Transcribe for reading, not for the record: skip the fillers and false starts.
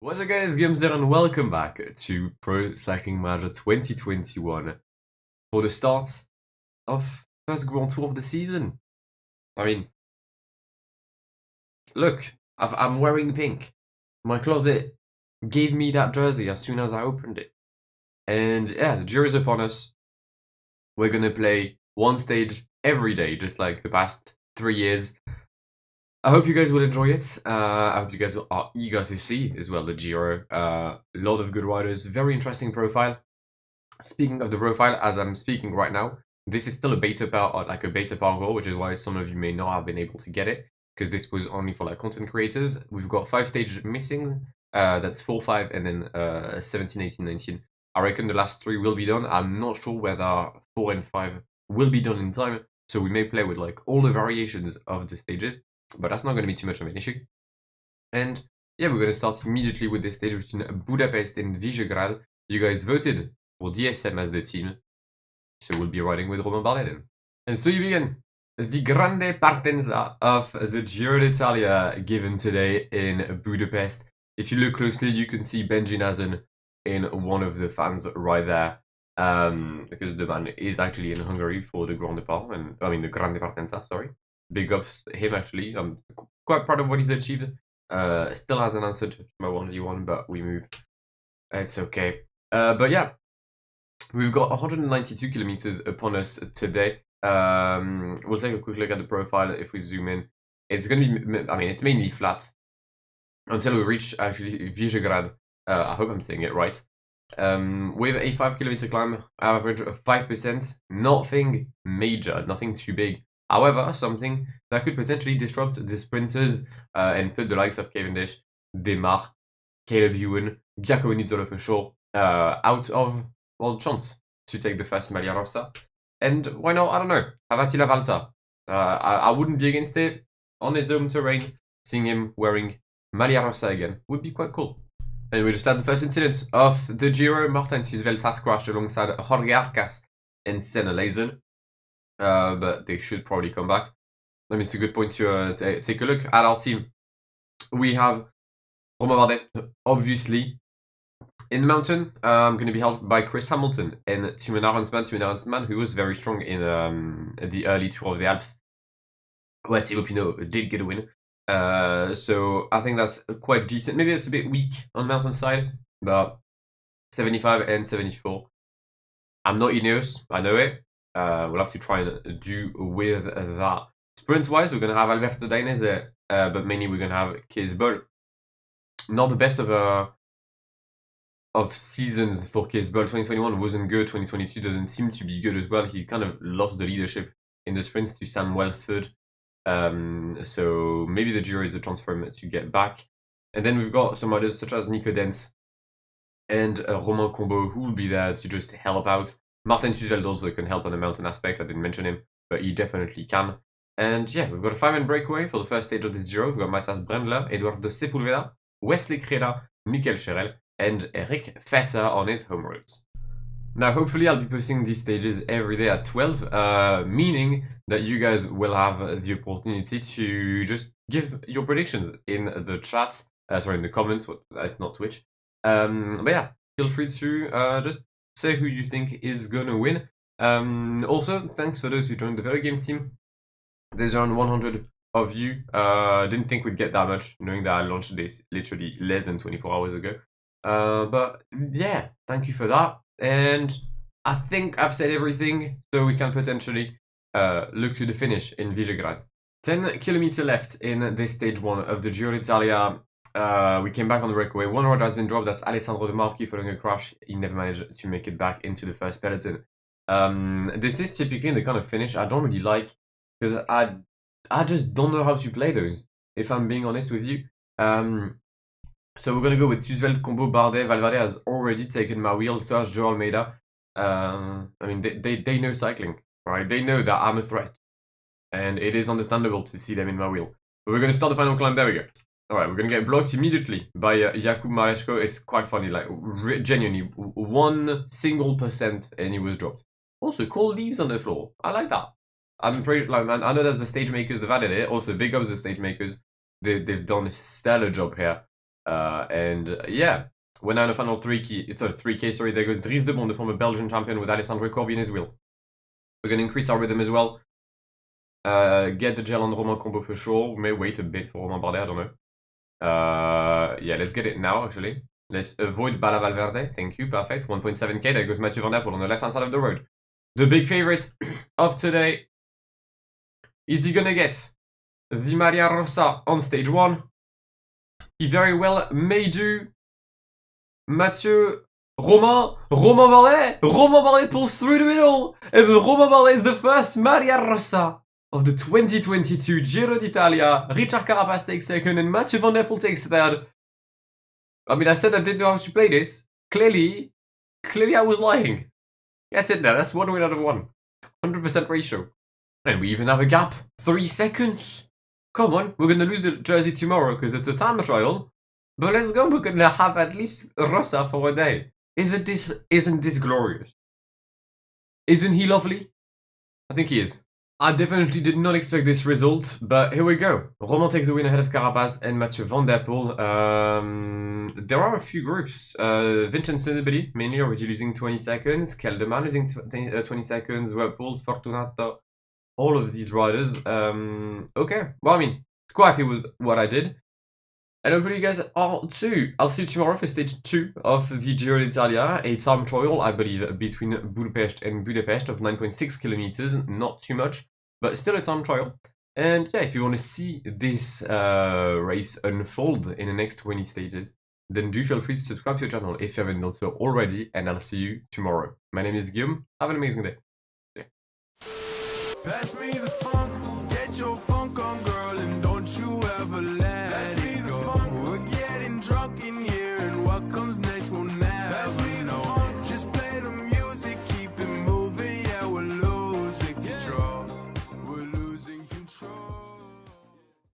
What's up guys, Gims here and welcome back to Pro Cycling Manager 2021 for the start of first Grand Tour of the season. I mean, look, I'm wearing pink. My closet gave me that jersey as soon as I opened it. And yeah, the Giro is upon us. We're gonna play one stage every day, just like the past 3 years. I hope you guys will enjoy it. I hope you guys are eager to see as well the Giro. A lot of good riders, very interesting profile. Speaking of the profile, as I'm speaking right now, this is still a beta like a beta parkour, which is why some of you may not have been able to get it, because this was only for like content creators. We've got 5 stages missing. That's 4, 5, and then 17, 18, 19. I reckon the last 3 will be done. I'm not sure whether 4 and 5 will be done in time, so we may play with like all the variations of the stages. But that's not going to be too much of an issue. And yeah, we're going to start immediately with this stage between Budapest and Visegrad. You guys voted for DSM as the team, so we'll be riding with Romain Bardet then. And so you begin the Grande Partenza of the Giro d'Italia given today in Budapest. If you look closely, you can see Benji Nazen in one of the fans right there, because the man is actually in Hungary for the Grande Partenza, sorry. Big ups him actually. I'm quite proud of what he's achieved. Still hasn't answered my 1v1, but we move. It's okay. But yeah, we've got 192 kilometers upon us today. We'll take a quick look at the profile if we zoom in. It's gonna be, I mean, it's mainly flat until we reach actually Visegrad. I hope I'm saying it right. With a 5 kilometer climb, average of 5%. Nothing major, nothing too big. However, something that could potentially disrupt the sprinters and put the likes of Cavendish, Demar, Caleb Ewan, Giacomo Nizzolo for sure, out of, well, chance to take the first Maglia Rossa. And why not? I don't know. Avatila Valta. I wouldn't be against it. On his home terrain, seeing him wearing Maglia Rossa again would be quite cool. And we just had the first incident of the Giro. Martin Tusveld has crashed alongside Jorge Arcas and Senna Leisen. But they should probably come back. I mean, it's a good point to take a look at our team. We have Romain Bardet, obviously. In the mountain, I'm going to be helped by Chris Hamilton and Thymen Arensman, who was very strong in the early Tour of the Alps, where Thibaut Pinot did get a win. So I think that's quite decent. Maybe it's a bit weak on the mountain side, but 75 and 74. I'm not Ineos, I know it. We'll have to try and do with that. Sprint-wise, we're going to have Alberto Dainese, but mainly we're going to have Kees Bol. Not the best of seasons for Kees Bol. 2021 wasn't good. 2022 doesn't seem to be good as well. He kind of lost the leadership in the sprints to Sam Welsford. So maybe the Giro is a chance for him to get back. And then we've got some others such as Nico Dens and Romain Combo, who will be there to just help out. Martin Tusveld also can help on the mountain aspect. I didn't mention him, but he definitely can. And yeah, we've got a 5-man breakaway for the first stage of this Giro. We've got Matthias Brendler, Eduardo Sepulveda, Wesley Creda, Mikel Scherel, and Eric Vetter on his home roads. Now, hopefully I'll be posting these stages every day at 12, meaning that you guys will have the opportunity to just give your predictions in the chat, in the comments, it's not Twitch. But yeah, feel free to just say who you think is gonna win. Also, thanks for those who joined the Video Games team. There's around 100 of you. Didn't think we'd get that much, knowing that I launched this literally less than 24 hours ago. But yeah, thank you for that. And I think I've said everything, so we can potentially look to the finish in Visegrad. 10 kilometers left in this stage 1 of the Giro d'Italia. We came back on the breakaway. One rider has been dropped. That's Alessandro De Marchi following a crash. He never managed to make it back into the first peloton. This is typically the kind of finish I don't really like, because I just don't know how to play those, if I'm being honest with you. So we're going to go with Tusveld, Combo, Bardet. Valverde has already taken my wheel. So has Joe Almeida. I mean, they know cycling, right? They know that I'm a threat. And it is understandable to see them in my wheel. But we're going to start the final climb. There we go. Alright, we're going to get blocked immediately by Jakub Maleshko. It's quite funny, like, genuinely, 1% and he was dropped. Also, cool leaves on the floor. I like that. I'm pretty, like, man, I know there's the stage makers that added it. Also, big ups the stage makers. They've done a stellar job here. Yeah, we're now in the final 3K, it's a 3K, sorry, there goes Dries de Bon, the former Belgian champion with Alessandro Corvi in his wheel. We're gonna increase our rhythm as well. Get the gel on Romain Combo for sure. We may wait a bit for Romain Bardet, I don't know. Yeah, let's get it now, actually. Let's avoid Bala Valverde. Thank you, perfect. 1.7k, there goes Mathieu Van Der Poel on the left-hand side of the road. The big favorite of today. Is he gonna get the Maria Rosa on stage 1? He very well may do. Mathieu, Romain Bardet pulls through the middle, and Romain Bardet is the first Maria Rosa of the 2022 Giro d'Italia. Richard Carapaz takes second, and Mathieu Van Der Poel takes third. I mean, I said I didn't know how to play this. Clearly I was lying. That's it there, that's 1 win out of 1. 100% ratio. And we even have a gap, 3 seconds. Come on, we're gonna lose the jersey tomorrow because it's a time trial. But let's go, we're gonna have at least Rosa for a day. Isn't this glorious? Isn't he lovely? I think he is. I definitely did not expect this result, but here we go. Romain takes the win ahead of Carapaz and Mathieu Van Der Poel. There are a few groups. Vincenzo Nibali, mainly already losing 20 seconds. Kelderman losing 20 seconds. Pools, Fortunato. All of these riders. Okay, well, I mean, quite happy with what I did. And hopefully you guys are too. I'll see you tomorrow for stage 2 of the Giro d'Italia, a time trial, I believe, between Budapest and Budapest of 9.6 kilometers. Not too much, but still a time trial. And yeah, if you want to see this race unfold in the next 20 stages, then do feel free to subscribe to the channel if you haven't done so already, and I'll see you tomorrow. My name is Guillaume. Have an amazing day. Pass me the funk.